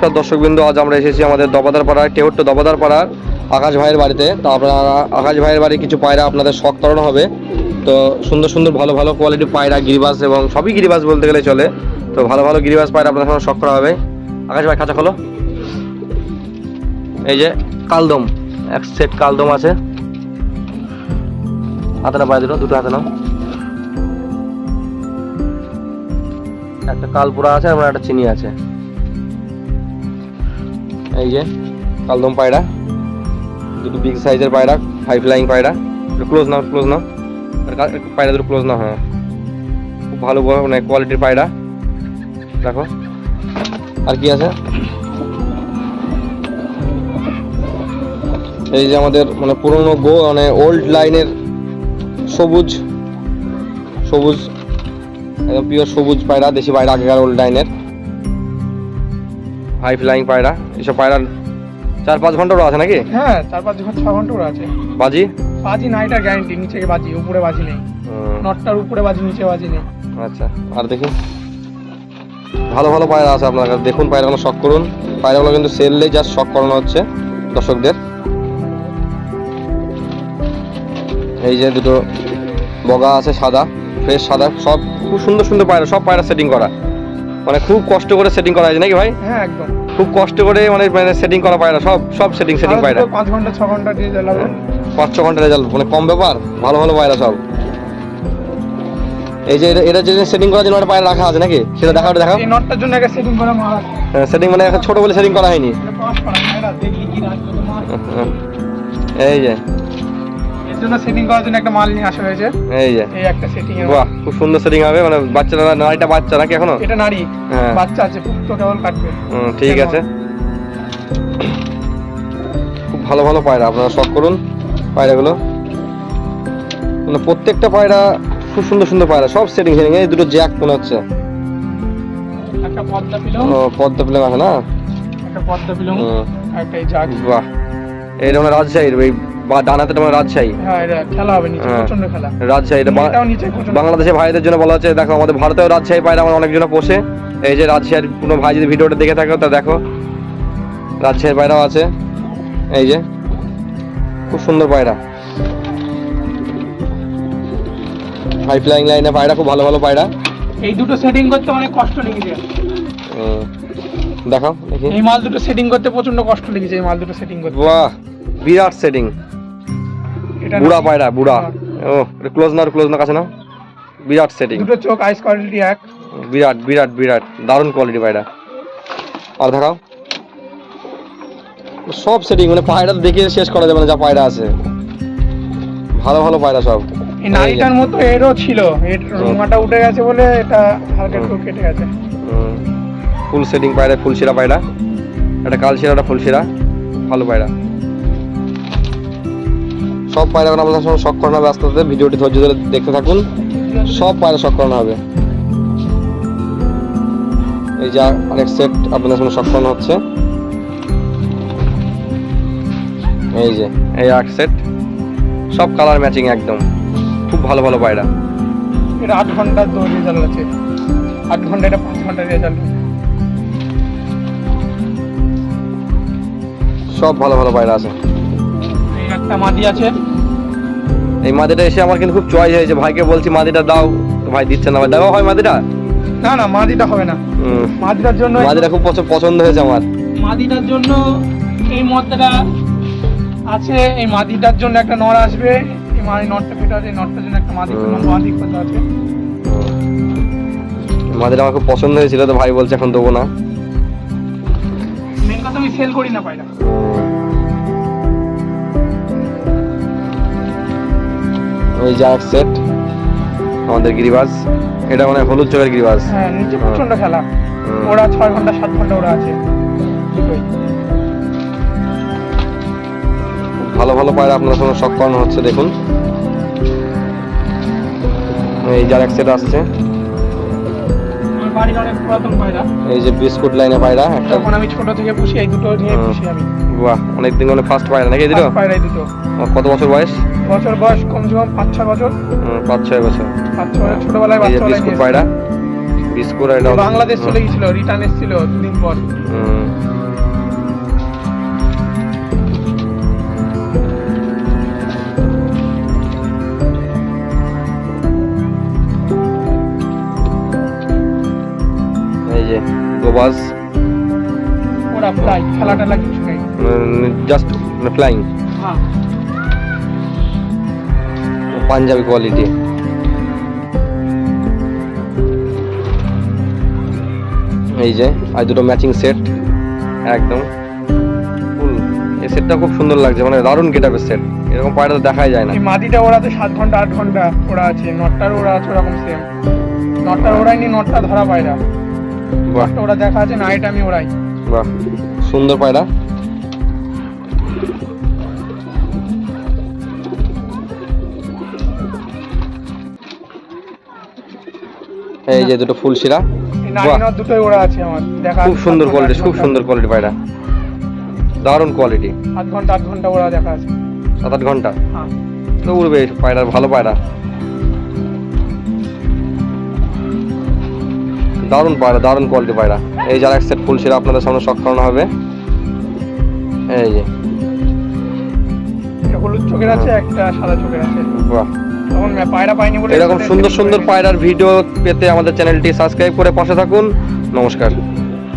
নমস্কার দর্শকবৃন্দ, আজ আমরা এসেছি আমাদের দবাদার পাড়ায় টেহট্ট দবাদার পাড়ার আকাশ ভাইয়ের বাড়িতে। তো আপনারা আকাশ ভাইয়ের বাড়ি কিছু পায়রা আপনাদের শখ করানো হবে। তো সুন্দর সুন্দর ভালো ভালো কোয়ালিটির পায়রা, গিরিবাস এবং সবই গিরিবাস বলতে গেলে চলে। তো ভালো ভালো গিরিবাস পায়রা আপনাদের সঙ্গে শখ করা হবে। আকাশ ভাই খাঁচা খোলো। এই যে কালদম, এক সেট কালদম আছে। হাতে না পায়ে দিল, দুটো হাতে নাও। একটা কালপুরা আছে আর একটা চিনি আছে। এই যে কালদম পায়রা, দুটো বিগ সাইজের পায়রা, হাই ফ্লাইং পায়রা। ক্লোজ নাও, ক্লোজ নাও, পায়রা দুটো ক্লোজ নাও। হ্যাঁ, খুব ভালো মানে কোয়ালিটির পায়রা। দেখো আর কি আছে। এই যে আমাদের মানে পুরনো মানে ওল্ড লাইনের সবুজ সবুজ একদম পিওর সবুজ পায়রা, দেশি পায়রা, আগেকার ওল্ড লাইনের হাই ফ্লাইং পায়রা। এইসব পায়রা 4-5 ঘন্টা ওরা আছে নাকি? হ্যাঁ, 4-5-6 ঘন্টা ওরা আছে। বাজি বাজি না, এটা গ্যারান্টি। নিচে বাজি, উপরে বাজি নেই। নটটার উপরে বাজি, নিচে বাজি নেই। আচ্ছা, আর দেখি ভালো ভালো পায়রা আছে আপনার কাছে। দেখুন পায়রাগুলো শখ করুন। পায়রাগুলো কিন্তু সেললেই জাস্ট শখ করানো হচ্ছে দর্শকদের। এই যে দুটো বগা আছে, সাদা, ফ্রেশ সাদা, সব খুব সুন্দর সুন্দর পায়রা। সব পায়রা সেটিং করা, মানে খুব কষ্ট করে সেটিং করা হয়েছে নাকি ভাই? হ্যাঁ, একদম খুব কষ্ট করে মানে সেটিং করা পায়রা, সব সেটিং পায়রা। 5 ঘন্টা 6 ঘন্টা দিয়ে জ্বালাবে। 5-6 ঘন্টা রেজাল্ট, মানে কম ব্যাপার। ভালো ভালো পায়রা সব। এই যে এটা যে সেটিং করার জন্য একটা পায়রা রাখা আছে নাকি, সেটা দেখাও, দেখাও। এই নটটার জন্য একটা সেটিং করা মাল আছে। হ্যাঁ, সেটিং মানে একটা ছোট বলে সেটিং করা হয়নি। এটা পাস করা পায়রা, দেখি কি রাখবে তো মাল। এই যে এর জন্য সেটিং করার জন্য একটা মাল নিয়ে আসা হয়েছে। এই যে এই একটা সেটিং এর। বাহ, খুব সুন্দর সেটিং হবে। মানে বাচ্চাটা, নারীটা বাচ্চা নাকি এখনো? এটা নারী। হ্যাঁ, বাচ্চা আছে, পুত্র কেবল কাটবে। ঠিক আছে। খুব ভালো ভালো পায়রা, আপনারা শখ করুন পায়রাগুলো। মানে প্রত্যেকটা পায়রা খুব সুন্দর সুন্দর পায়রা, সব সেটিং। এই দুটো জ্যাক মনে হচ্ছে। একটা পদ্মা পিলং। ও, পদ্মা পিলং আছে না? একটা পদ্মা পিলং, একটা এই জাগ। বাহ, এইটা মানে রাজশাহীর ওই ডানাতে তোমার রাজশাহী। হ্যাঁ, এটা খেলা হবে নিচে, প্রচন্ড খেলা। রাজশাহী, এটা বাংলাদেশের ভাইদের জন্য বলা হচ্ছে। দেখো আমাদের ভারতেও রাজশাহী পায়রা আমার অনেকজন পোষে। এই যে রাজশাহীর কোনো ভাই যদি ভিডিওটা দেখে থাকো তা দেখো, রাজশাহীর পায়রাও আছে। এই যে খুব সুন্দর পায়রা, হাই ফ্লাইং লাইনে পায়রা, খুব ভালো ভালো পায়রা। এই দুটো সেটিং করতে অনেক কষ্ট লেগেছে। দেখাও দেখি। এই মাল দুটো সেটিং করতে প্রচন্ড কষ্ট লেগেছে। এই মাল দুটো সেটিং করতে, বাহ, বিরাট সেটিং। এটা বুড়া পায়রা, বুড়া। ও, এটা ক্লোজ না কাছে না। বিরাট সেটিং, দুটো চোখ আইস কোয়ালিটি এক। বিরাট বিরাট বিরাট দারুণ কোয়ালিটি পায়রা। আর দেখাও, সব সেটিং, মানে পায়রা দেখে শেষ করা যাবে না যা পায়রা আছে। ভালো ভালো পায়রা সব। এই নারীটার মতো এরও ছিল, এর রুমাটা উঠে গেছে বলে এটা হালকা একটু কেটে গেছে। ফুল সেটিং পায়রা, ফুলশিরা পায়রা। একটা কালশিরা, একটা ফুলশিরা, ভালো পায়রা। সব পায়রা আপনাদের সঙ্গে শখ করানো হবে। আস্তে আস্তে ভিডিওটি ধৈর্য ধরে দেখতে থাকুন। সব পায়রা শখ করানো হবে। এই যে অনেক সেট আপনাদের সঙ্গে শখ করানো হচ্ছে। এই যে এই এক সেট, সব কালার ম্যাচিং একদম। খুব ভালো ভালো পায়রা। এটা 8 ঘন্টা ধরে রেজাল্ট আছে। 8 ঘন্টা, এটা 5 ঘন্টা রেজাল্ট। সব ভালো ভালো পায়রা আছে। এই একটা মাদি আছে। এই মাদিটা এসে আমার কিন্তু খুব চয়েস হয়েছে। ভাইকে বলছি মাদিটা দাও, ভাই দিচ্ছে না। ভাই দেওয়া হয় মাদিটা? না না, মাদিটা হবে না। মাদিটার জন্য, মাদিটা খুব পছন্দ হয়েছে আমার। মাদিটার জন্য এই মদ্দাটা আছে। এই মাদিটার জন্য একটা নর আসবে। এই নরটা পেটা আছে, নরটার জন্য একটা মাদি কথা আছে। মাদিটা আমার খুব পছন্দ হয়েছিল, তো ভাই বলছে এখন দেবো না। মেন কথা আমি সেল করি না পায়রা। ওই যে এক সেট আমাদের গিরিবাজ, এটা মানে হলুদ চোখের গিরিবাজ। হ্যাঁ, নিচে প্রচন্ড খেলা। ওরা 6 ঘন্টা 7 ঘন্টা ওরা আছে। ভালো ভালো পায়রা আপনার সঙ্গে শখ করানো হচ্ছে। দেখুন এই যে এক সেট আসছে। বাড়ির অনেক পুরাতন পায়রা। এই যে বিস্কুট লাইনে পায়রা একটা। তখন আমি ছোট থেকে পুষি, এই দুটো নিয়ে পুষি আমি। বাহ, অনেকদিন হলো ফার্স্ট পায়রা নাকি এই দুটো? পায়রা এই দুটো। কত বছর বয়স? বয়স কমসে কম 5-6 বছর। 5-6 বছর। 5-6 বছর ছোটবেলায় বাচ্চা বিস্কুট পায়রা, বিস্কুট এটা বাংলাদেশ চলে গেছিল, রিটার্ন এসেছিল 2 দিন পর। এই যে গোবাজ ওরা ফ্লাই, খেলা টেলা কিছু নেই, জাস্ট ফ্লাইং, হ্যাঁ। পাঞ্জাবি কোয়ালিটি। এই যে আর দুটো ম্যাচিং সেট একদম ফুল। এই সেটটা খুব সুন্দর লাগছে, মানে দারুণ গেটআপের সেট, এরকম পায়রা তো দেখাই যায় না। এই মাদিটা ওড়াতে 7 ঘন্টা 8 ঘন্টা ওরা আছে, নটটার ওরা আছে ওরকম সেম। নটটার ওড়াইনি, নটটা ধরা পায়রা, বাহ নটটা ওরা দেখা আছে, নাইট আমি ওড়াই। বাহ সুন্দর পায়রা। এই যে দুটো ফুলশিরা, এই নাইনর দুটোই ওরা আছে আমার দেখা খুব সুন্দর কোয়ালিটি, খুব সুন্দর কোয়ালিটি পায়রা, দারুণ কোয়ালিটি। 8 ঘন্টা 8 ঘন্টা ওরা দেখা আছে, 7-8 ঘন্টা হ্যাঁ। তো উড়বে এই পায়রা, ভালো পায়রা, দারুণ পায়রা, দারুণ কোয়ালিটি পায়রা। এই যার এক সেট ফুলশিরা আপনাদের সামনে শখ করানো হবে। এই যে একটা হলুদ চোখের আছে, একটা সাদা চোখের আছে। বাহ, তখন পায়রা পাইনি বলে এরকম সুন্দর সুন্দর পায়রার ভিডিও পেতে আমাদের চ্যানেলটি সাবস্ক্রাইব করে পাশে থাকুন। নমস্কার।